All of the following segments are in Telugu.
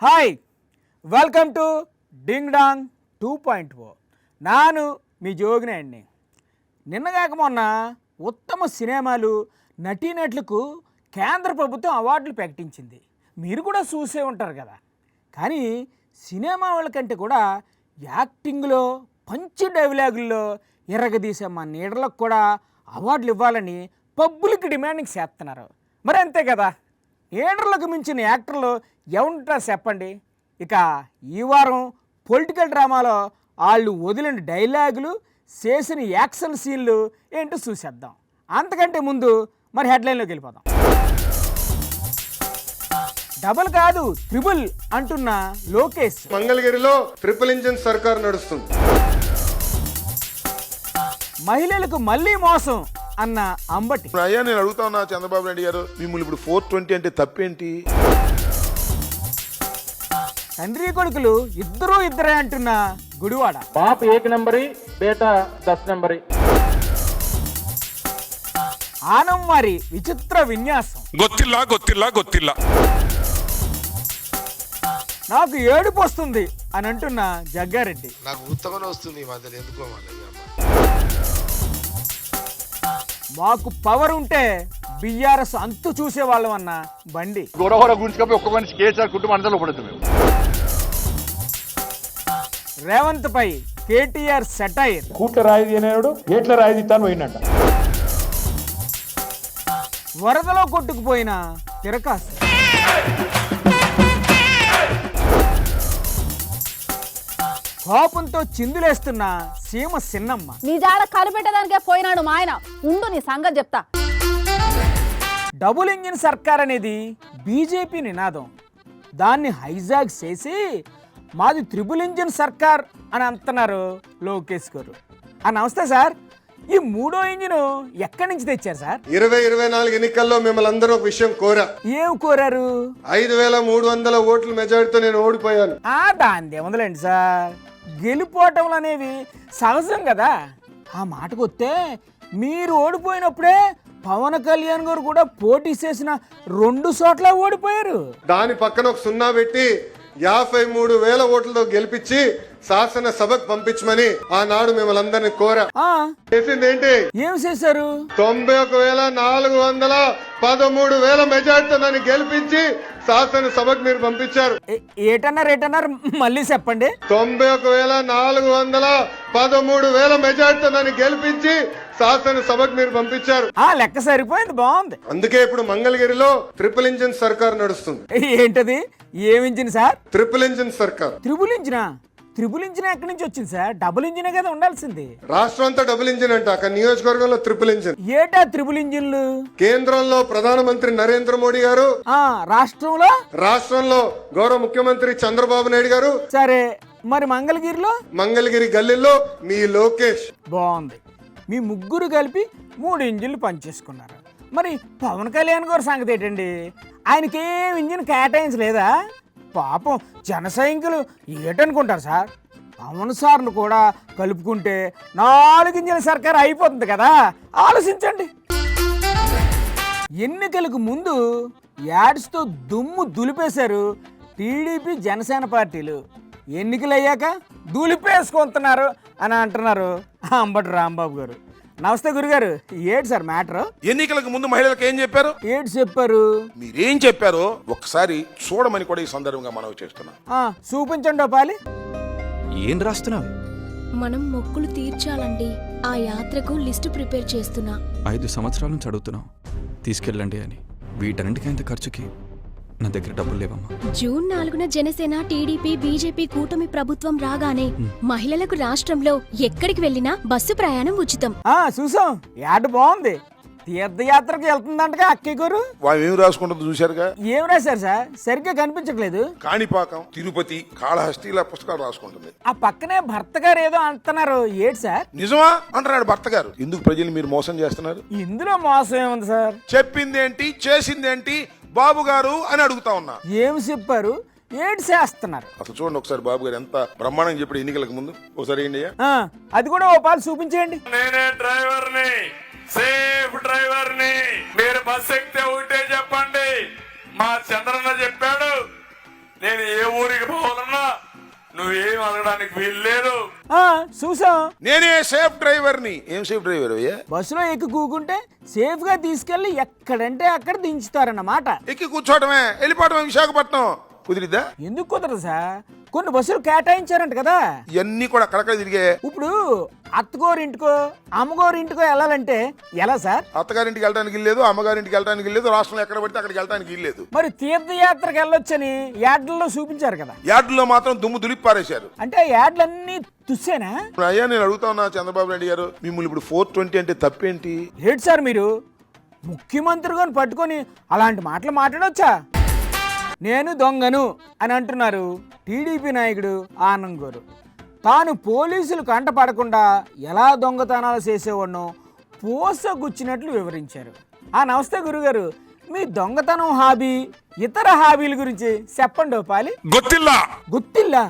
Hi welcome to Ding Dong 2.0. ನಾನು మీ జోగిని అండి. నిన్నగాక మొన్న ఉత్తమ సినిమాలు నటీనటులకు కేంద్ర ప్రభుత్వం అవార్డులు ప్రకటించింది. మీరు కూడా చూసే ఉంటారు కదా. కానీ సినిమా వాళ్ళకంటే కూడా యాక్టింగ్లో పంచి డైలాగుల్లో ఎర్రగదీసే మా నీడలకు కూడా అవార్డులు ఇవ్వాలని పబ్లిక్ డిమాండింగ్ చేస్తున్నారు. మరి అంతే కదా, ఏడర్లకు మించిన యాక్టర్లు ఎవరుంటారు చెప్పండి. ఇక ఈ వారం పొలిటికల్ డ్రామాలో వాళ్ళు వదిలిన డైలాగులు, చేసిన యాక్షన్ సీన్లు ఏంటో చూసేద్దాం. అంతకంటే ముందు మరి హెడ్లైన్లోకి వెళ్ళిపోదాం. డబుల్ కాదు ట్రిపుల్ అంటున్న లోకేష్. మంగళగిరిలో ట్రిపుల్ ఇంజిన్ సర్కార్ నడుస్తుంది. మహిళలకు మళ్ళీ మోసం అన్న అంబటి. అయ్యా నేను అడుగుతా ఉన్నా చంద్రబాబు నాయుడు గారు, మిమ్మల్ని ఇప్పుడు 420 అంటే తప్పేంటి? తండ్రి కొడుకులు ఇద్దరే అంటున్న గుడివాడ. బాప్ 1 నంబరి, బేటా 10 నంబరి. ఆనం వారి విచిత్ర విన్యాసం. గొత్తిల్లా నాకు ఏడుపు వస్తుంది అని అంటున్న జగ్గారెడ్డి. నాకు ఉత్తమనే వస్తుంది మధ్యలో ఎందుకో మాకు పవర్ ఉంటే బిఆర్ఎస్ అంతు చూసేవాళ్ళం అన్న బండి. గొడవ గురించి ఒక్క మనిషి కేసీఆర్ కుటుంబం అంతా పడుతుంది. రేవంత్ పై కేటీఆర్ సెటైర్. కూట్ల రాయిది అనేవాడు ఏట్ల రాయిది తాను పోయినట్ట. వరదలో కొట్టుకుపోయిన తిరకాసు. కోపంతో చిందులేస్తున్న సీమ సిన్నమ్మ. నీ జాడ కనిపెట్టడానికే పోయినాడు మా ఆయన. ఉండు నీ సంగతి చెప్తా. డబుల్ ఇంజిన్ సర్కార్ అనేది బీజేపీ నినాదం. దాన్ని హైజాగ్ చేసి మాది త్రిబుల్ ఇంజిన్ సర్కార్ అని అంటున్నారు లోకేష్ గారు. నమస్తే సార్, ఈ మూడో ఇంజిన్ ఎక్కడి నుంచి తెచ్చారు సార్? 2024 ఎన్నికల్లో మిమ్మల్ని అందరూ ఒక విషయం కోరా. ఏం కోరారు? 5300 ఓట్ల మెజారిటీతో నేను ఓడిపోయాను. దాని ఏముందిలేండి సార్, గెలుపోవటం అనేవి సహజం కదా. ఆ మాటకు వస్తే మీరు ఓడిపోయినప్పుడే పవన్ కళ్యాణ్ గారు కూడా పోటీ చేసిన 2 చోట్ల ఓడిపోయారు. దాని పక్కన ఒక 0 పెట్టి 53,000 ఓట్లతో గెలిపించి శాసనసభకు పంపించమని ఆనాడు మిమ్మల్ని అందరినీ కోరా. చేసింది ఏంటి? ఏం చేశారు? 91,413 మెజార్టీతో నన్ను గెలిపించి శాసనసభకు మీరు పంపించారు. ఏటన్నారు మళ్ళీ చెప్పండి. 91,413 మెజార్టీతో నన్ను గెలిపించి శాసనసభకు మీరు పంపించారు. లెక్క సరిపోయింది, బాగుంది. అందుకే ఇప్పుడు మంగళగిరిలో ట్రిపుల్ ఇంజిన్ సర్కార్ నడుస్తుంది. ఏంటది? ఏం ఇంజిన్ సార్? ట్రిపుల్ ఇంజిన్ సర్కార్. త్రిబుల్ ఇంజినా? త్రిబుల్ ఇంజిన్ ఎక్కడి నుంచి వచ్చింది సార్? డబుల్ ఇంజినే కదా ఉండాల్సింది. రాష్ట్రం అంతా డబుల్ ఇంజిన్ అంట, అక్కడ నియోజకవర్గంలో ట్రిపుల్ ఇంజిన్. ఏటా త్రిబుల్ ఇంజిన్లు? కేంద్రంలో ప్రధానమంత్రి నరేంద్ర మోడీ గారు, రాష్ట్రంలో గౌరవ ముఖ్యమంత్రి చంద్రబాబు నాయుడు గారు. సరే, మరి మంగళగిరి గల్లీలో మీ లోకేష్. బాగుంది. మీ ముగ్గురు కలిపి 3 ఇంజిన్లు పనిచేసుకున్నారు. మరి పవన్ కళ్యాణ్ గారి సంగతి ఏంటండి? ఆయనకేం ఇంజిన్ కేటాయించలేదా? పాపం జన సైనికులు ఏటనుకుంటారు సార్? పవన్ సార్ను కూడా కలుపుకుంటే 4 ఇంజిన్ల సర్కార్ అయిపోతుంది కదా. ఆలోచించండి. ఎన్నికలకు ముందు యాడ్స్తో దుమ్ము దులిపేశారు టీడీపీ జనసేన పార్టీలు. ఎన్నికలు అయ్యాక దులిపేసుకుంటున్నారు అని అంటున్నారు అంబటి రాంబాబు గారు. నమస్తే గురుగారు. ఏంటి సార్ మ్యాటర్? ఎన్నికలకు ముందు మహిళలకు ఏం చెప్పారు? ఏంటి చెప్పారు? మీరేం చెప్పారో ఒకసారి చూడమని కూడా ఈ సందర్భంగా మనవి చేస్తున్నాం. చూపించండి పాలి. ఏం రాస్తున్నావు? మనం మొక్కులు తీర్చాలండి. ఆ యాత్రకు లిస్టు ప్రిపేర్ చేస్తున్నా. 5 సంవత్సరాల నుంచి అడుగుతున్నావు తీసుకెళ్ళండి అని. వీటన్నిటికైంత ఖర్చుకి నా దగ్గర డబ్బులు లేవమ్మా. జూన్ 4న జనసేన, టీడీపీ, బీజేపీ కూటమి ప్రభుత్వం రాగానే మహిళలకు రాష్ట్రంలో ఎక్కడికి వెళ్ళినా బస్సు ప్రయాణం ఉచితం. చూసాం, యాడ్ బాగుంది. తీర్థయాత్రకు వెళ్తుందంటగా అక్కయ్య గారు. వాళ్ళు ఏం రాసుకుంటుందో చూశారుగా. ఏం రాశారు సార్? సరిగ్గా కనిపించట్లేదు. కాణిపాకం, తిరుపతి, కాళహస్తి ఇలా పుస్తకాలు రాసుకుంటుంది. ఆ పక్కనే భర్త గారు ఏదో అంటున్నారు. ఏంటి సార్? నిజమా అంటున్నాడు భర్త గారు. ఎందుకు ప్రజలు మీరు మోసం చేస్తున్నారు? ఇందులో మోసం ఏముంది సార్? చెప్పిందేంటి చేసిందేంటి బాబు గారు అని అడుగుతా ఉన్నా. ఏం చెప్పారు? ఏంటి చేస్తున్నారు? అసలు చూడండి ఒకసారి బాబు గారు ఎంత బ్రహ్మాండంగా చెప్పాడు ఎన్నికలకు ముందు. ఒకసారి ఏంటి? అది కూడా ఓ పాలు చూపించేయండి. నేనే డ్రైవర్ని, సేఫ్ డ్రైవర్ని. మీరు బస్ ఎక్కితే ఒకటే చెప్పండి, మా చంద్రన్న చెప్పాడు నేను ఏ ఊరికి పోవాలన్నా నువ్వేం అడగడానికి వీల్లేదు. చూసాం. నేనే సేఫ్ డ్రైవర్ని. ఏం సేఫ్ డ్రైవర్ అయ్యా? బస్సులో ఎక్కి కూకుంటే సేఫ్ గా తీసుకెళ్లి ఎక్కడంటే అక్కడ దించుతారన్నమాట. ఎక్కి కూర్చోవడమే, వెళ్ళిపోవడమే. విశాఖపట్నం కుదిరిద్దా? ఎందుకు కుదరదు సార్? కొన్ని బస్సులు కేటాయించారంట కదా. ఇవన్నీ కూడా అక్కడక్కడ తిరిగే. ఇప్పుడు అత్తగోరింటికో అమ్మగోరింటికో వెళ్ళాలంటే ఎలా సార్? అత్తగారింటికి వెళ్ళడానికి ఇల్లేదు, అమ్మగారింటికి వెళ్ళడానికి ఇల్లేదు, రాష్ట్రంలో ఎక్కడ పడితే అక్కడికి వెళ్ళడానికి ఇల్లేదు. మరి తీర్థయాత్రకు వెళ్ళొచ్చని యాడ్లలో చూపించారు కదా. యార్డులో మాత్రం దుమ్ము దులిపి పారేశారు. అంటే యాడ్లన్నీ తుస్సేనా? అయ్యా నేను అడుగుతా ఉన్నా చంద్రబాబు నాయుడు గారు, మిమ్మల్ని ఇప్పుడు 420 అంటే తప్పేంటి? ఏంటి సార్ మీరు ముఖ్యమంత్రిగా పట్టుకొని అలాంటి మాటలు మాట్లాడొచ్చా? నేను దొంగను అని అంటున్నారు టీడీపీ నాయకుడు ఆనంద్ గారు. తాను పోలీసులు కంట పడకుండా ఎలా దొంగతనాలు చేసేవాడినో పోసగుచ్చినట్లు వివరించారు. నమస్తే గురుగారు, మీ దొంగతనం హాబీ, ఇతర హాబీల గురించి చెప్పండి. పాలి గొత్తిల్లా గుత్తిల్లా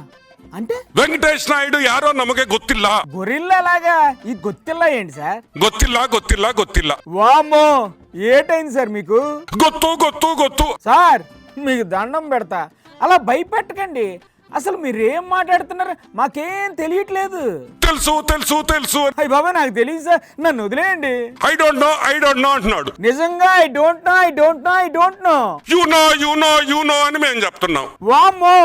అంటే వెంకటేష్ నాయుడు యారో నమ్మకే గొత్తిల్లా. గొరిల్లా లాగా ఈ గుత్తిల్లా ఏంటి సార్? గొత్తిల్లా గొత్తిల్లా గొత్తిల్లా. వామ్మో, ఏటైంది సార్ మీకు? గొత్తు గొత్తు గొత్తు. సార్ మీకు దండం పెడతా, అలా భయపెట్టకండి. అసలు మీరేం మాట్లాడుతున్నారు మాకేం తెలియట్లేదు. తెలుసు తెలుసు తెలుసు. అయ్య బాబా నాకు తెలియదు సార్, నన్ను వదిలేయండి. ఐ డోంట్ నో అంటున్నాడు. నిజంగా I don't know. You know అని మేము చెప్తున్నాం. వామ్మో,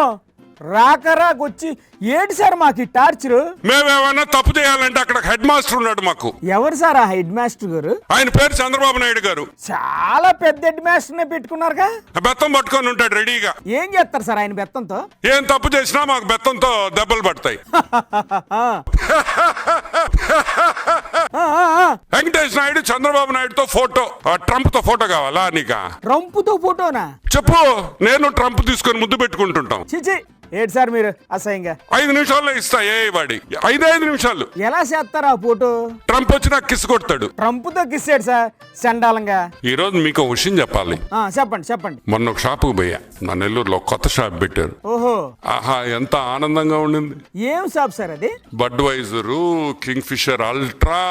రాకరాకొచ్చి ఏంటి సార్ మాకు ఈ టార్చర్? మేమేమైనా తప్పు చేయాలంటే అక్కడ హెడ్ మాస్టర్ ఉన్నాడు మాకు. ఎవరు సార్ ఆ హెడ్ మాస్టర్ గారు? ఆయన పేరు చంద్రబాబు నాయుడు గారు. చాలా పెద్ద హెడ్ మాస్టర్ నే పెట్టుకున్నారుగా. బెత్తం పట్టుకొని ఉంటాడు రెడీగా. ఏం చేస్తారు సార్ ఆయన బెత్తంతో? ఏం తప్పు చేసినా మాకు బెత్తంతో దెబ్బలు పడతాయి. వెంకటేష్ నాయుడు చంద్రబాబు నాయుడుతో ఫోటో, ట్రంప్ తో ఫోటో కావాలా నీకా? ట్రంప్ తో ఫోటోనా? చెప్పు, నేను ట్రంప్ తీసుకొని ముద్దు పెట్టుకుంటుంటాం. చిచి, ఏంటి సార్ మీరు అసహ్యంగా? 5 నిమిషాల్లో ఇస్తా. వాడి 5 నిమిషాలు. ఎలా చేస్తారు ఆ ఫోటో? ట్రంప్ వచ్చి నాకు కిస్ కొడతాడు. ట్రంప్ తో కిస్సాడు సార్ చండాలంగా. ఈ రోజు మీకు ఒక విషయం చెప్పాలి. చెప్పండి. మొన్న ఒక షాపుకు పోయా, నా నెల్లూరులో కొత్త షాప్ పెట్టారు. ఓహో, ఆహా ఎంత ఆనందంగా ఉండింది. ఏం షాప్ సార్ అది? బడ్ వైజరు, కింగ్ ఫిషర్ అల్ట్రా,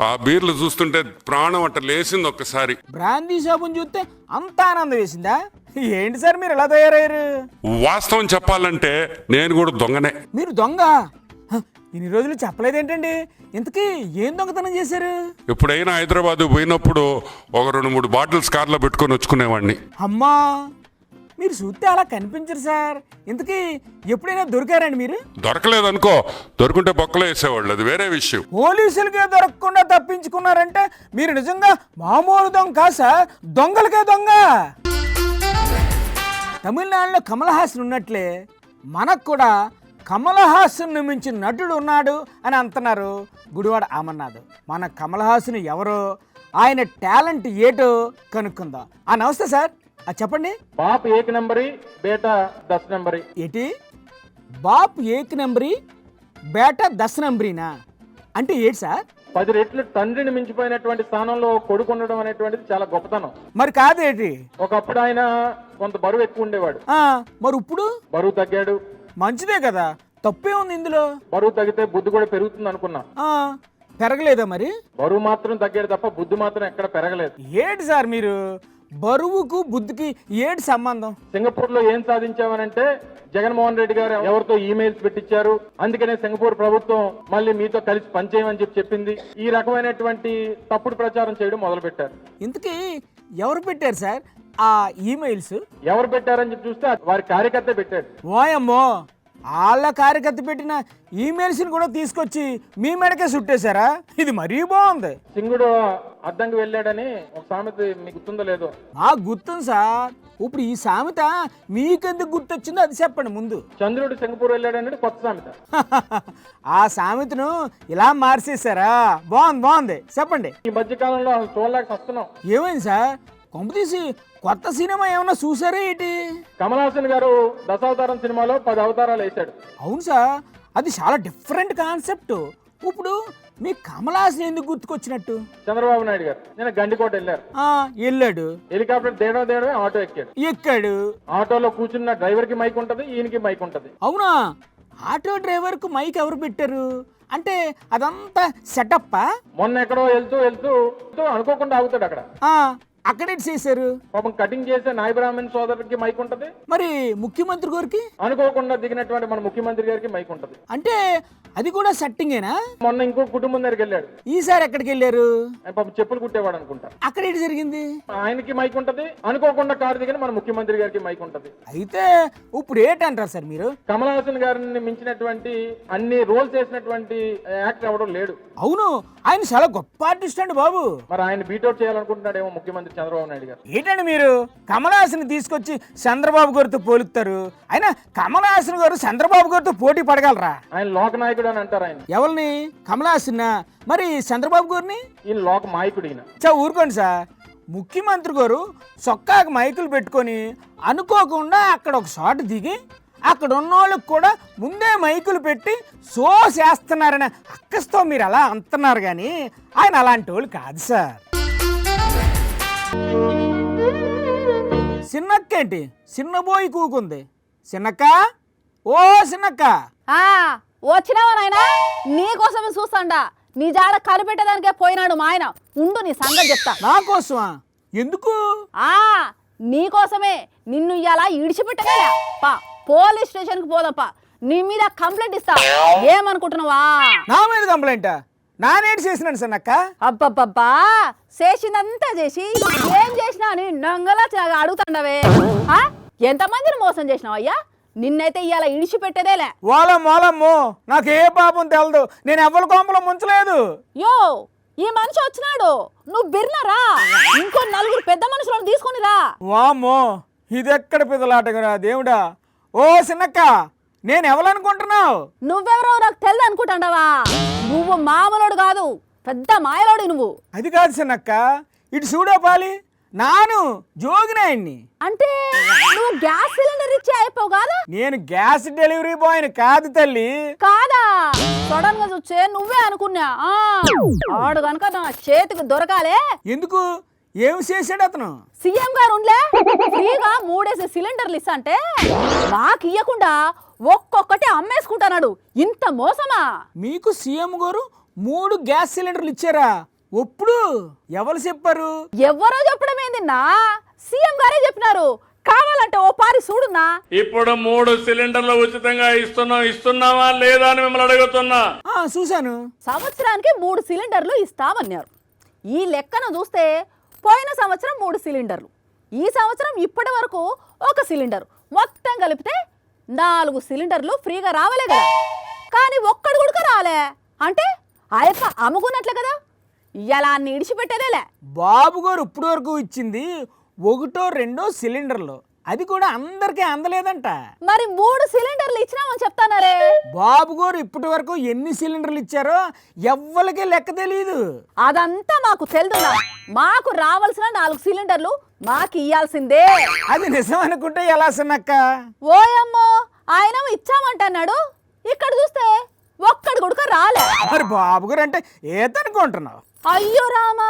ఆ బీర్లు చూస్తుంటే ప్రాణం అట్ట లేసింది ఒక్కసారి. బ్రాందీ షాపుని చూస్తే అంత ఆనందం వేసిందా? ఏంటి సార్ మీరు ఎలా తయారయ్యారు? వాస్తవం చెప్పాలంటే నేను కూడా దొంగనే. మీరు దొంగ? ఇన్ని రోజులు చెప్పలేదేంటండి? ఇంతకీ ఏం దొంగతనం చేశారు? ఎప్పుడైనా హైదరాబాద్ పోయినప్పుడు ఒక 2-3 బాటిల్స్ కార్లో పెట్టుకొని వచ్చుకునేవాడిని. అమ్మా, మీరు చూస్తే అలా కనిపించరు సార్. ఇంతకీ ఎప్పుడైనా దొరికారండి మీరు? దొరకలేదనుకో, దొరుకుంటే బొక్కలో వేసేవాళ్ళు, అది వేరే విషయం. పోలీసులకే దొరకకుండా తప్పించుకున్నారంటే మీరు నిజంగా మామూలు దొంగ కాదు సార్, దొంగలకే దొంగ. తమిళనాడులో కమల్ హాసన్ ఉన్నట్లే మనకు కూడా కమల్ హాసన్ మించిన నటుడు ఉన్నాడు అని అంటున్నారు గుడివాడ అమర్నాథ్. మన కమల్ హాసన్ ఎవరో, ఆయన టాలెంట్ ఏటో కనుక్కుందాం. నమస్తే సార్, చెప్పండి. బాప్ 1 నంబరి, బేటా 10 నంబరి. ఏంటి బాప్ 1 నంబరి, బేటా 10 నంబరీనా? అంటే ఏంటి సార్? 10 రెట్లు తండ్రిని మించిపోయినటువంటి స్థానంలో కొడుకు ఉండడం అనేటువంటిది చాలా గొప్పతనం. మరి కాదేటి? ఒకప్పుడు ఆయన కొంత బరువు ఎక్కువ ఉండేవాడు. మరి ఇప్పుడు బరువు తగ్గాడు. మంచిదే కదా, తప్పే ఉంది ఇందులో. బరువు తగ్గితే బుద్ధి కూడా పెరుగుతుంది అనుకున్నా. పెరగలేదా మరి? బరువు మాత్రం తగ్గాడు తప్ప బుద్ధి మాత్రం ఎక్కడ పెరగలేదు. ఏంటి సార్ మీరు, బరువుకు బుద్ధికి ఏంటి సంబంధం? సింగపూర్ లో ఏం సాధించామనంటే జగన్మోహన్ రెడ్డి గారు ఎవరితో ఈమెయిల్స్ పెట్టించారు, అందుకనే సింగపూర్ ప్రభుత్వం మళ్ళీ మీతో కలిసి పనిచేయమని చెప్పింది. ఈ రకమైనటువంటి తప్పుడు ప్రచారం చేయడం మొదలు పెట్టారు. ఇంతకీ ఎవరు పెట్టారు సార్ ఆ ఈమెయిల్స్? ఎవరు పెట్టారని చెప్పి చూస్తే వారి కార్యకర్త పెట్టాడు. ఓయమ్మో, వాళ్ళ కార్యకర్త పెట్టిన ఈమెయిల్స్ కూడా తీసుకొచ్చి మీ మెడకే చుట్టేశారా? ఇది మరీ బాగుంది. సింగుడు అద్దంకి వెళ్ళాడని ఒక సామెత మీకు గుర్తుందో లేదో? గుర్తుంది సార్. ఇప్పుడు ఈ సామెత మీకెందుకు గుర్తొచ్చిందో అది చెప్పండి ముందు. చంద్రుడు సింగపూర్ వెళ్ళాడనేది కొత్త సామెత. ఆ సామెతను ఇలా మార్చేశారా? బాగుంది చెప్పండి. ఈ మధ్య కాలంలో చూడలేక వస్తున్నాం. ఏమైంది సార్? కొంపతీసి కొత్త సినిమా ఏమన్నా చూసారా ఏంటి? కమల్ హాసన్ గారు దశావతారం సినిమాలో 10 అవతారాలు వేశాడు. అవును సార్, అది చాలా డిఫరెంట్ కాన్సెప్ట్. ఇప్పుడు మీ కమల్ హాసన్ ఎందుకు గుర్తుకొచ్చినట్టు? చంద్రబాబు నాయుడు గారు నేను గండికోట వెళ్ళారు. వెళ్ళాడు. హెలికాప్టర్ దేడమే ఆటో ఎక్కాడు. ఆటోలో కూర్చున్న డ్రైవర్ కి మైక్ ఉంటది, ఈయనకి మైక్ ఉంటది. అవునా? ఆటో డ్రైవర్ కు మైక్ ఎవరు పెట్టారు? అంటే అదంతా సెటప్పా? మొన్న ఎక్కడో వెళ్తూ అనుకోకుండా ఆగుతాడు అక్కడ. అక్కడేంటి చేశారు? పాపం కటింగ్ చేసే నాయ బ్రాహ్మణ్ సోదరుడికి మైక్ ఉంటది, మరి ముఖ్యమంత్రి గారికి అనుకోకుండా దిగినటువంటి మన ముఖ్యమంత్రి గారికి మైక్ ఉంటది. అంటే అది కూడా సెట్టింగేనా? మొన్న ఇంకో కుటుంబం దగ్గరికి వెళ్ళాడు, ఈసారి ఎక్కడికి వెళ్ళారు? ఆయన పాపం చెప్పులు కుట్టేవాడు అనుకుంటా, అక్కడ ఏంటి జరిగింది? ఆయనకి మైక్ ఉంటది, అనుకోకుండా కారు దిగిన మన ముఖ్యమంత్రి గారికి మైక్ ఉంటది. అయితే ఇప్పుడు ఏంటంటారు సార్ మీరు? కమల్ హాసన్ గారిని మించినటువంటి అన్ని రోల్స్ చేసినటువంటి యాక్టర్ ఎవడో లేడు. అవును, ఆయన చాలా గొప్ప ఆర్టిస్ట్ అండి బాబు. మరి ఆయన బీటౌట్ చేయాలనుకుంటున్నాడేమో ముఖ్యమంత్రి చంద్రబాబు నాయుడు గారు. ఏంటండి మీరు కమల్ హాసన్ తీసుకొచ్చి చంద్రబాబు గారితో పోలుస్తారు? ఆయన కమల్ హాసన్ గారు చంద్రబాబు గారితో పోటీ పడగలరా? ఆయన లోకనాయకుడు అని అంటారు. ఆయన ఎవరిని? కమల్ హాసన్. మరి చంద్రబాబు గారిని? ఈయన లోక మాయకుడు. ఈయన ఊరుకోండి సార్. ముఖ్యమంత్రి గారు చొక్కాకు మైకులు పెట్టుకొని అనుకోకుండా అక్కడ ఒక షాట్ దిగి అక్కడ ఉన్న వాళ్ళకి కూడా ముందే మైకులు పెట్టి షో చేస్తున్నారని అక్కస్తో మీరు అలా అంటున్నారు, కానీ ఆయన అలాంటి వాళ్ళు కాదు సార్. చిన్నక్కేంటి చిన్నబోయి కూకుంది? చిన్నక్క, ఓ చిన్నక్క. వచ్చినావా నాయనా? నీకోసమే చూస్తాండా. నీ జాడ కలిపెట్టేదానికే పోయినాడు మా ఆయన. ఉండు నీ సంగతి చెప్తా. నా కోసమా? ఎందుకు? నీకోసమే. నిన్ను ఇలా ఇడిచిపెట్టగా పా, పోలీస్ స్టేషన్ కి పోదప్పా. నీ మీద కంప్లైంట్ ఇస్తా. ఏమనుకుంటున్నావా? నా మీద కంప్లైంటా? నానేటి చేసినాను సన్నక్క. అబ్బబ్బబ్బా, చేసిందంతా చేసి ఏం చేసినా అని నంగలా అడుగుతాండవే. ఎంతమందిని మోసం చేసినావు అయ్యా? నిన్నైతే ఇవాళ ఇడిచిపెట్టేదేలే. వాళ్ళమ్మో నాకే పాపం తెలదు. నేను ఎవరి కోంపలో ముంచలేదు. యో, ఈ మనిషి వచ్చినాడు, నువ్వు బిర్నరా. ఇంకో 4 పెద్ద మనుషులను తీసుకుని రా. వామ్మో, ఇదెక్కడ పిదలాటగరా దేవుడా. ఓ చిన్నక్క, నేను ఎవరనుకుంటున్నావు? నువ్వెవరో నాకు తెలియదు అనుకుంటాండవా? నువ్వు మామూలుడు కాదు, పెద్ద మాయలోడు నువ్వు. అది కాదు చిన్నక్క, ఇటు చూడో పాలి. నాను జోగినాయన్ని. అంటే నువ్వు గ్యాస్ సిలిండర్ ఇచ్చి అయిపోవు కాదా? నేను గ్యాస్ డెలివరీ బాయ్ కాదు తల్లి. కాదా? సడన్ గా చూచే నువ్వే అనుకున్నా. ఆడు కనుక నా చేతికి దొరకాలే. ఎందుకు? ఏం చేశాడు అతను? సీఎం గారు ఉండే ఫ్రీగా 3 సిలిండర్లు ఇస్తా అంటే నాకు ఇయ్యకుండా ఒక్కొక్కటి అమ్మేసుకుంటున్నాడు. ఇంత మోసమా? మీకు సీఎం గారు 3 గ్యాస్ సిలిండర్లు ఇచ్చారా? ఒప్పుడు ఎవరు చెప్పారు? ఎవరో చెప్పడం ఏందిన్నా? సీఎం గారే చెప్పినారు. కావాలంటే ఓ పారి చూడున్నా. ఇప్పుడు 3 సిలిండర్లు ఉచితంగా ఇస్తున్నావా లేదా అని మిమ్మల్ని అడుగుతున్నా. చూశాను. సంవత్సరానికి 3 సిలిండర్లు ఇస్తామన్నారు. ఈ లెక్కన చూస్తే పోయిన సంవత్సరం 3 సిలిండర్లు, ఈ సంవత్సరం ఇప్పటి వరకు 1 సిలిండర్, మొత్తం కలిపితే 4 సిలిండర్లు ఫ్రీగా రావలే కదా. కానీ ఒక్కడు కూడా రాలే. అంటే ఆయప్ప అమ్ముకున్నట్లే కదా. ఇలా అన్ని ఇడిచిపెట్టేదేలే. బాబు గారు ఇప్పటి వరకు ఇచ్చింది 1, 2 సిలిండర్లు, అది కూడా అందరికీ అందలేదంట. మరి 3 సిలిండర్లు ఇచ్చినామని చెప్తానారే. బాబు గారు ఇప్పటి వరకు ఎన్ని సిలిండర్లు ఇచ్చారో ఎవ్వరికీ లెక్క తెలియదు. అదంతా మాకు తెలుదున్నా. మాకు రావాల్సిన 4 సిలిండర్లు మాకు ఇయ్యాల్సిందే. అది నిజం అనుకుంటే ఎలా సన్నక్క? ఓయమ్మో, ఆయన ఇచ్చామంటున్నాడు. ఇక్కడ చూస్తే ఒక్కడు కూడా రాలే. మరి బాబు గారు అంటే ఏదనుకుంటున్నావు? అయ్యో రామా,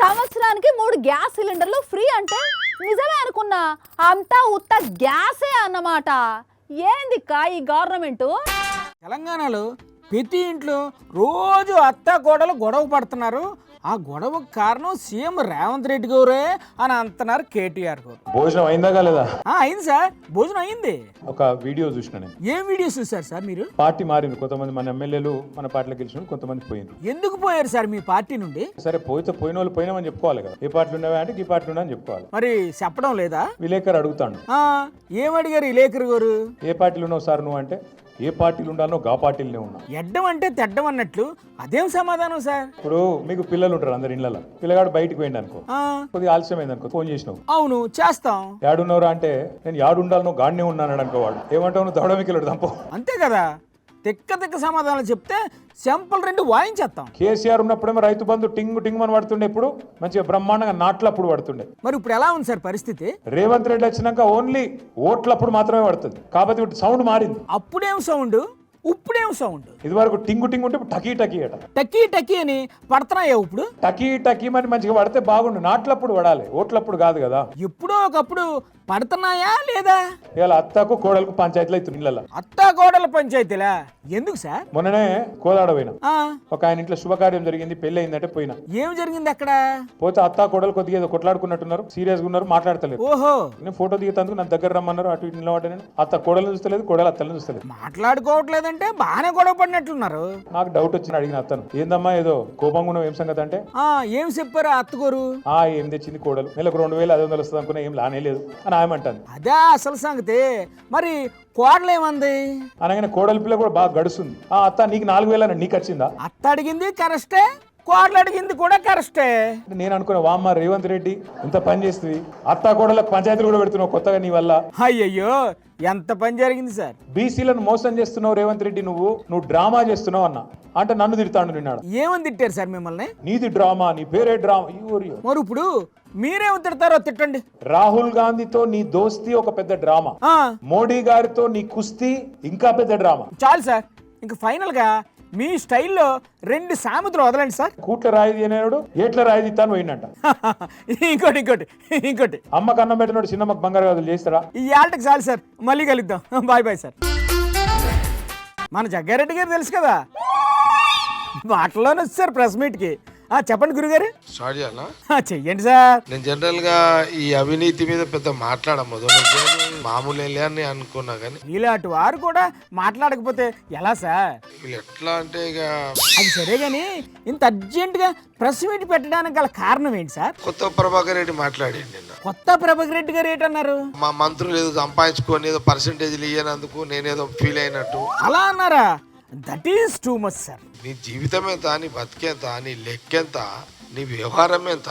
సంవత్సరానికి 3 గ్యాస్ సిలిండర్లు ఫ్రీ అంటే నిజమే అనుకున్నా. అంతా ఉత్త గ్యాసే అన్నమాట. ఏందిక్కా ఈ గవర్నమెంట్? తెలంగాణలో ప్రతి ఇంట్లో రోజు అత్త కోడలు గొడవ పడుతున్నారు. ఆ గొడవకు కారణం సీఎం రేవంత్ రెడ్డి గారే అని అంటున్నారు కేటీఆర్ గారు. భోజనం అయిందా కాలేదా? అయింది సార్, భోజనం అయింది. ఒక వీడియో చూసిన నేను. ఏం వీడియో చూసారు సార్ మీరు? పార్టీ మారింది. కొంతమంది మన ఎమ్మెల్యేలు మన పార్టీలో గెలిచిన కొంతమంది పోయింది. ఎందుకు పోయారు సార్ మీ పార్టీ నుండి? సరే పోయిన వాళ్ళు పోయినామని చెప్పుకోవాలి కదా. ఏ పార్టీలు ఉన్నావా అంటే ఈ పార్టీలు ఉన్నా అని చెప్పుకోవాలి. మరి చెప్పడం లేదా? విలేకరు అడుగుతాడు. ఏమడిగారు విలేకరు గారు? ఏ పార్టీలు ఉన్నావు సార్ నువ్వు అంటే, ఏ పార్టీలు ఉండాలో గా పార్టీలనే ఉన్నా. ఎడ్డం అంటే తెడ్డం అన్నట్లు అదేం సమాధానం సార్? ఇప్పుడు మీకు పిల్లలు ఉంటారు అందరు ఇళ్ళలో. పిల్లగాడు బయటకు పోయింది అనుకో, కొద్దిగా ఆలస్యమైంది అనుకో, ఫోన్ చేసినావు. అవును చేస్తాం. యాడున్నావురా అంటే నేను యాడు ఉండాలనో గాడినే ఉన్నాను అనుకో. వాడు ఏమంటావు? నువ్వు దవడమికి దంపో. అంతే కదా. తిక్క సమాధానం చెప్తే చెంపలు 2 వాయించేస్తాం. కేసీఆర్ ఉన్నప్పుడేమో రైతు బంధు టింగు టింగు అని పడుతుండే, ఇప్పుడు మంచిగా బ్రహ్మాండంగా నాట్లప్పుడు పడుతుండే. మరి ఇప్పుడు ఎలా ఉంది సార్ పరిస్థితి? రేవంత్ రెడ్డి వచ్చినాక ఓన్లీ ఓట్లప్పుడు మాత్రమే పడుతుంది. కాబట్టి ఇప్పుడు సౌండ్ మారింది. అప్పుడేం సౌండ్, ఇప్పుడేం సౌండ్? ఇది వరకు టింగు టింగు ఉంటే టకీ టకీ అట. టకీ అని పడుతున్నాయా ఇప్పుడు? టకీ టకీ అని మంచిగా పడితే బాగుండు. నాట్లప్పుడు పడాలి, ఓట్లప్పుడు కాదు కదా. ఎప్పుడో ఒకప్పుడు పడుతున్నాయా లేదా? ఇవాళ అత్తకు కోడలకు పంచాయతీలు అవుతుంది ఇళ్ళ. అత్తా కోడల పంచాయతీలా? ఎందుకు సార్? మొన్ననే కోదాడ పోయినా. ఆ, ఒక ఆయన ఇంట్లో శుభకార్యం జరిగింది, పెళ్లి అయిందంటే పోయినా. ఏం జరిగింది అక్కడ? పోతే అత్త కోడలు కొద్దిగా ఏదో కొట్లాడుకున్నట్టున్నారు, సీరియస్ గా ఉన్నారు, మాట్లాడతలేదు. ఓహో, నేను ఫోటో దిగుతందుకు నా దగ్గర రమ్మన్నారు, అటు ఇటు నిలబడ్డా. నేను అత్త కోడలు చూస్తలేదు, కోడలు అత్తలను చూస్తలేదు. మాట్లాడుకోవట్లేదంటే బాగానే గొడవ పడినట్లున్నారు. నాకు డౌట్ వచ్చింది, అడిగిన అత్తను, ఏందమ్మా ఏదో కోపంగా ఉన్నావు, ఏం సంగతి అంటే, ఏం చెప్పారు అత్తగోరు? ఏం తెచ్చింది కోడలు, నెలకు 2500 వస్తుంది అనుకున్నా, ఏం లానే లేదు అని ఆయమంటాను. అదే అసలు సంగతి. మరి కోడలేమంది? అనగానే కోడలి పిల్ల కూడా బాగా గడుస్తుంది. అత్త నీకు 4000 నీకు వచ్చిందా? అత్త అడిగింది కరెస్టే, కోడలు అడిగింది కూడా కరెస్టే. నేను అనుకున్నా, వామ్మ రేవంత్ రెడ్డి ఇంత పని చేస్తుంది, అత్త కోడలకు పంచాయతీలు కూడా పెడుతున్నావు కొత్తగా నీ వల్ల. అయ్యయ్యో, ఎంత పని జరిగింది సార్. బీసీలను మోసం చేస్తున్నావు రేవంత్ రెడ్డి, నువ్వు డ్రామా చేస్తున్నావు అన్న అంటే నన్ను తిడతాడు. నిన్నాడు ఏమని తిట్టారు సార్ మిమ్మల్ని? నీది డ్రామా, నీ పేరే డ్రామా. మరి ఇప్పుడు మీరేమి తిడతారో తిట్టండి. రాహుల్ గాంధీతో నీ దోస్తీ ఒక పెద్ద డ్రామా, మోడీ గారితో నీ కుస్తీ ఇంకా పెద్ద డ్రామా. చాలు సార్, ఇంక ఫైనల్ గా మీ స్టైల్లో 2 సామెతలు వదలండి సార్. కూట్ల రాయిది అనేవాడు ఏట్ల రాయిది ఇస్తాను పోయినట్ట. ఇంకోటి ఇంకోటి ఇంకోటి, అమ్మకు అన్నం పెట్టినోడు చిన్నమ్మకు బంగారు గాజులు చేస్తారా? ఈ ఆటకి చాలు సార్, మళ్ళీ కలుద్దాం. Bye bye sir. మన జగ్గారెడ్డి గారు తెలుసు కదా, మాటల్లోనే వచ్చారు ప్రెస్ మీట్కి. చెప్పండి గురుగారు. స్టార్ట్ చేయాలా? చెయ్యండి సార్. నేను జనరల్ గా ఈ అవినీతి మీద పెద్ద మాట్లాడము, మామూలే అని అనుకున్నా, కానీ ఇలాంటి వారు కూడా మాట్లాడకపోతే ఎలా సార్? వీళ్ళు ఎట్లా అంటే ఇక అది సరే గాని, ఇంత అర్జెంట్ గా ప్రెస్ మీట్ పెట్టడానికి గల కారణం ఏంటి సార్? కొత్త ప్రభాకర్ రెడ్డి మాట్లాడి నిన్న. కొత్త ప్రభాకర్ రెడ్డి గారు ఏంటన్నారు? మా మంత్రులు ఏదో సంపాదించుకొని ఏదో పర్సంటేజ్లు ఇయ్యనందుకు నేనేదో ఫీల్ అయినట్టు అలా అన్నారా? That is too much sir. నీ జీవితం ఎంత, నీ బతికెంత, నీ లెక్కెంత, నీ వ్యవహారం ఎంత?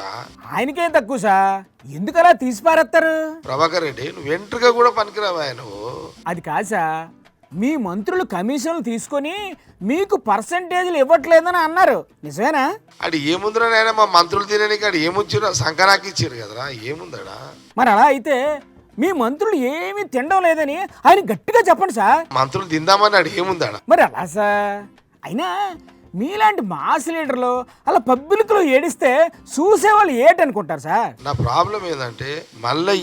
ఆయనకేం తక్కువ సార్, ఎందుకు అలా తీసి పారేస్తారు? ప్రభాకర్ రెడ్డి, నువ్వు వెంట్రుగా కూడా పనికిరావా నువ్వు? అది కాదు సార్, మీ మంత్రులు కమిషన్లు తీసుకొని మీకు పర్సంటేజ్లు ఇవ్వట్లేదని అన్నారు, నిజమేనా? అది ఏముందిరా నాయన, మా మంత్రులు తినడానికి అది ఏముంచిరా, సంకరాకి ఇచ్చారు కదరా, ఏముందడా? మరి అలా అయితే మీ మంత్రులు ఏమీ తినడం లేదని ఆయన గట్టిగా చెప్పండి సార్. మంత్రులు తిందామని అది ఏముందడా? మరి అలా సార్, అయినా మీలాంటి మాస్ లీడర్లు అలా పబ్లిక్లో ఏడిస్తే చూసేవాళ్ళు ఏటనుకుంటారు సార్? నా ప్రాబ్లం ఏంటంటే మళ్ళీ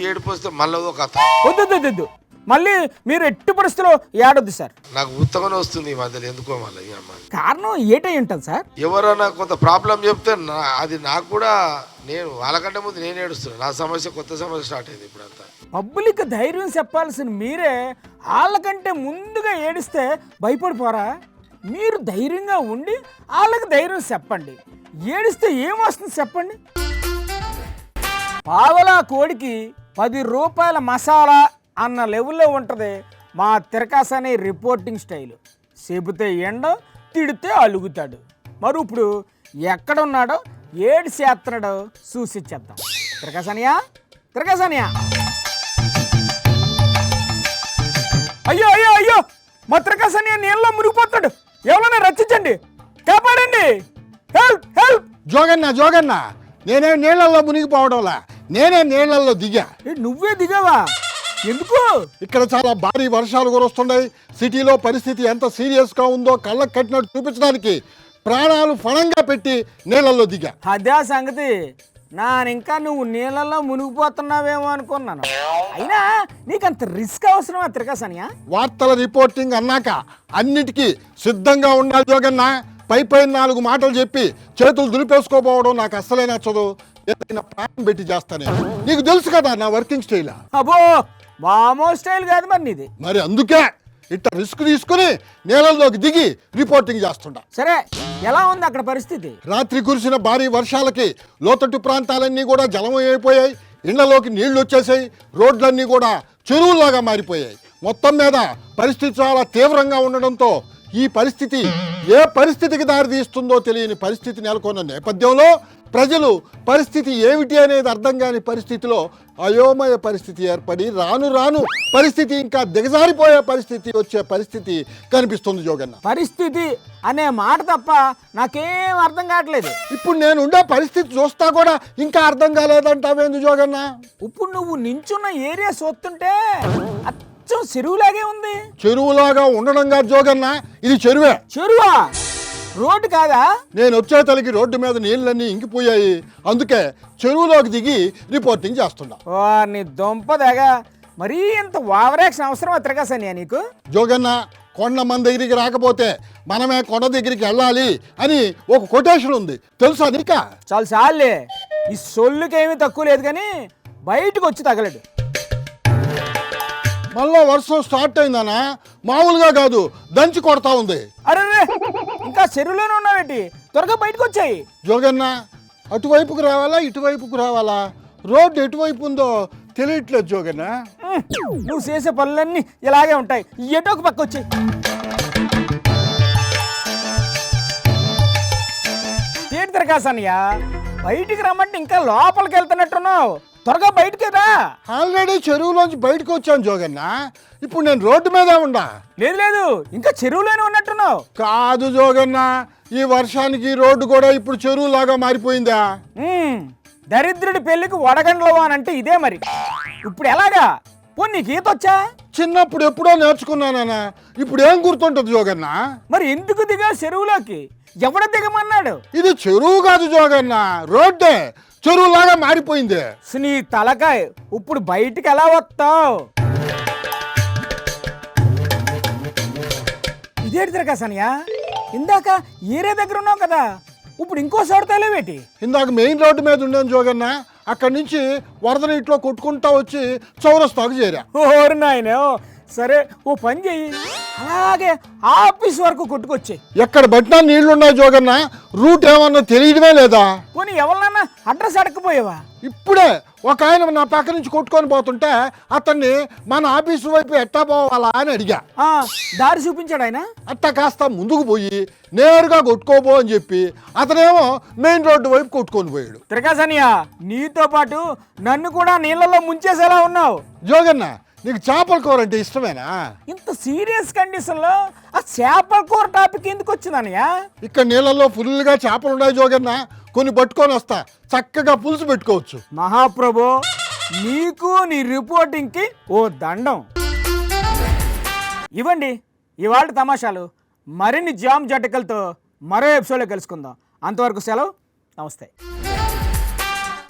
ఏడుపు వస్తే మళ్ళీ ఒక కథ. వద్దు, మళ్ళీ మీరు ఎట్టి పరిస్థితిలో ఏడొద్దు సార్. నాకు ఉత్తగానే వస్తుంది ఈ మధ్యలో, ఎందుకో మళ్ళీ కారణం ఏటై ఉంటుంది సార్? ఎవరైనా కొంత ప్రాబ్లం చెప్తే అది నాకు కూడా, నేను వాళ్ళకంటే ముందు నేను ఏడుస్తున్నాను. నా సమస్య కొత్త సమస్య స్టార్ట్ అయింది ఇప్పుడు అంతా. పబ్లిక్ ధైర్యం చెప్పాల్సిన మీరే వాళ్ళకంటే ముందుగా ఏడిస్తే భయపడిపోరా? మీరు ధైర్యంగా ఉండి వాళ్ళకి ధైర్యం చెప్పండి. ఏడిస్తే ఏమొస్తుంది చెప్పండి? పావలా కోడికి 10 రూపాయల మసాలా అన్న లెవెల్లో ఉంటుంది మా తిరకాసనే రిపోర్టింగ్ స్టైల్. చెబితే ఎండ, తిడితే అలుగుతాడు. మరి ఇప్పుడు ఎక్కడున్నాడో ఏడు చేస్తున్నాడో చూసి చెప్తాం. తిరకాసనియా, అయ్యో అయ్యో అయ్యో, మా తిరకాసనియా నీళ్ళలో మునిగిపోతాడు, ఎవరైనా రక్షించండి, కాపాడండి, హెల్ప్ హెల్ప్. జోగన్న, నేనే నీళ్లలో మునిగిపోవడంలా, నేనే నీళ్లలో దిగా. నువ్వే దిగావా? ఎందుకు? ఇక్కడ చాలా భారీ వర్షాలు కురుస్తున్నాయి. సిటీలో పరిస్థితి ఎంత సీరియస్గా ఉందో కళ్ళకు కట్టినట్టు చూపించడానికి ప్రాణాలు ఫణంగా పెట్టి నీళ్లలో దిగా. అదే సంగతి. ఇంకా నువ్వు నీళ్ళల్లో మునిగిపోతున్నావేమో అనుకున్నాను. అయినా నీకంత రిస్క్ అవసరమా తిరగాసనియా? వార్తల రిపోర్టింగ్ అన్నాక అన్నిటికీ సిద్ధంగా ఉండాలి జోగన్న. పై 4 మాటలు చెప్పి చేతులు దులిపేసుకోపోవడం నాకు అస్సలే నచ్చదు. ఏదైనా ప్రాణం పెట్టి చేస్తానే. నీకు తెలుసు కదా నా వర్కింగ్ స్టైల్. అబ్బో, మామూలు స్టైల్ కాదు మరి నీది. మరి అందుకే ఇట్లా రిస్క్ తీసుకుని నీళ్ళలోకి దిగి రిపోర్టింగ్ చేస్తుంటా. సరే, ఎలా ఉంది అక్కడ పరిస్థితి? రాత్రి కురిసిన భారీ వర్షాలకి లోతట్టు ప్రాంతాలన్నీ కూడా జలమయమైపోయాయి. ఇళ్లలోకి నీళ్లు వచ్చేసాయి. రోడ్లన్నీ కూడా చెరువుల్లాగా మారిపోయాయి. మొత్తం మీద పరిస్థితి చాలా తీవ్రంగా ఉండడంతో ఈ పరిస్థితి ఏ పరిస్థితికి దారితీస్తుందో తెలియని పరిస్థితి నెలకొన్న నేపథ్యంలో ప్రజలు పరిస్థితి ఏమిటి అనేది అర్థం కాని పరిస్థితిలో అయోమయ పరిస్థితి ఏర్పడి రాను రాను పరిస్థితి ఇంకా దిగజారిపోయే పరిస్థితి వచ్చే పరిస్థితి కనిపిస్తుంది జోగన్న. పరిస్థితి అనే మాట తప్ప నాకేం అర్థం కావట్లేదు. ఇప్పుడు నేను ఉండే పరిస్థితి చూస్తా కూడా ఇంకా అర్థం కాలేదంటావేంది జోగన్న? ఇప్పుడు నువ్వు నించున్న ఏరియా చూస్తుంటే అచ్చం చెరువులాగే ఉంది. చెరువులాగా ఉండడం కాదు జోగన్న, ఇది చెరువే. చెరువా? రోడ్డు కాదా? నేను వచ్చే తలకి రోడ్డు మీద నీళ్ళన్నీ ఇంకిపోయాయి, అందుకే చెరువులోకి దిగి రిపోర్టింగ్ చేస్తున్నా. నీ దొంపదగా మరీ ఇంత ఓవరాక్షన్ అవసరం తిరగాసనియా నీకు? జోగన్న, కొండ మన దగ్గరికి రాకపోతే మనమే కొండ దగ్గరికి వెళ్ళాలి అని ఒక కొటేషన్ ఉంది, తెలుసా నీకా? చాలు చాలే, ఈ సొల్లుకేమీ తక్కువ లేదు కానీ బయటకు వచ్చి తగలడు. మళ్ళా వర్షం స్టార్ట్ అయిందనా? మామూలుగా కాదు, దంచి కొడతా ఉంది. అరే ఇంకా చెరువులోనే ఉన్నావేంటి? త్వరగా బయటకు వచ్చాయి. జోగన్న, అటువైపుకు రావాలా ఇటువైపుకు రావాలా? రోడ్డు ఎటువైపు ఉందో తెలియట్లేదు జోగన్న. నువ్వు చేసే పనులన్నీ ఇలాగే ఉంటాయి, ఎటో ఒక పక్క వచ్చాయి. ఏంటి తిరగాసనియా, బయటికి రమ్మంటే ఇంకా లోపలికి వెళ్తున్నట్టున్నావు, త్వరగా బయటికి రా. ఆల్రెడీ చెరువులోంచి బయటకు వచ్చాను జోగన్న, ఇప్పుడు నేను రోడ్డు మీదే ఉండా. లేదు లేదు, ఇంకా చెరువులోనే ఉన్నట్టున్నావు. కాదు జోగన్న, ఈ వర్షానికి రోడ్డు కూడా ఇప్పుడు చెరువులాగా మారిపోయిందా? దరిద్రుడి పెళ్లికి వడగండ్లవా అంటే ఇదే మరి. ఇప్పుడు ఎలాగా? పో, నీకు ఈత వచ్చా? చిన్నప్పుడు ఎప్పుడో నేర్చుకున్నానా, ఇప్పుడు ఏం గుర్తుంటుంది జోగన్న? మరి ఎందుకు దిగా చెరువులోకి? ఎవడ దిగమన్నాడు? ఇది చెరువు కాదు జోగన్న, రోడ్డే చెరువులాగా మారిపోయింది. నీ తలకాయ, ఇప్పుడు బయటికి ఎలా వస్తావు? ఇదేంటి తిరగాసనియా, ఇందాక ఏరే దగ్గర ఉన్నావు కదా, ఇప్పుడు ఇంకో చోటలేవేటి? ఇందాక మెయిన్ రోడ్డు మీద ఉండాను జోగన్న, అక్కడి నుంచి వరద నీటిలో కొట్టుకుంటా వచ్చి చౌరస్తాకు చేరా. ఓరు నాయన, సరే ఓ పని చెయ్యి, అలాగే ఆఫీస్ వరకు కొట్టుకొచ్చాయి. ఎక్కడ పట్టినా నీళ్లున్నాయి జోగన్న, రూట్ ఏమన్నా తెలియడమే లేదా? పోనీ ఎవరినన్నా అడ్రస్ అడగపోయావా? ఇప్పుడే ఒక ఆయన నా పక్క నుంచి కొట్టుకొని పోతుంటే అతన్ని మన ఆఫీసు వైపు ఎట్టా పోవాలా అని అడిగా. దారి చూపించాడు ఆయన. అట్టా కాస్త ముందుకు పోయి నేరుగా కొట్టుకోబో అని చెప్పి అతనేమో మెయిన్ రోడ్డు వైపు కొట్టుకొని పోయాడు. తిరగాసనియా, నీతో పాటు నన్ను కూడా నీళ్ళలో ముంచేసేలా ఉన్నావు. జోగన్న, నీకు చేపల కూర అంటే ఇష్టమేనా? ఇంత సీరియస్ కండిషన్ లో ఆ చేపల కూర టాపిక్ ఎందుకు వచ్చిందనయ్యా? ఇక్కడ నీళ్ళల్లో ఫుల్గా చేపలు ఉన్నాయి జోగన్న, కొన్ని పట్టుకొని వస్తా, చక్కగా పులుసు పెట్టుకోవచ్చు. మహాప్రభు, నీకు నీ రిపోర్టింగ్ కి ఓ దండం. ఇవ్వండి ఇవాళ తమాషాలు. మరిన్ని జామ్ జటకలతో మరో ఎపిసోడ్లో కలుసుకుందాం. అంతవరకు సెలవు, నమస్తే.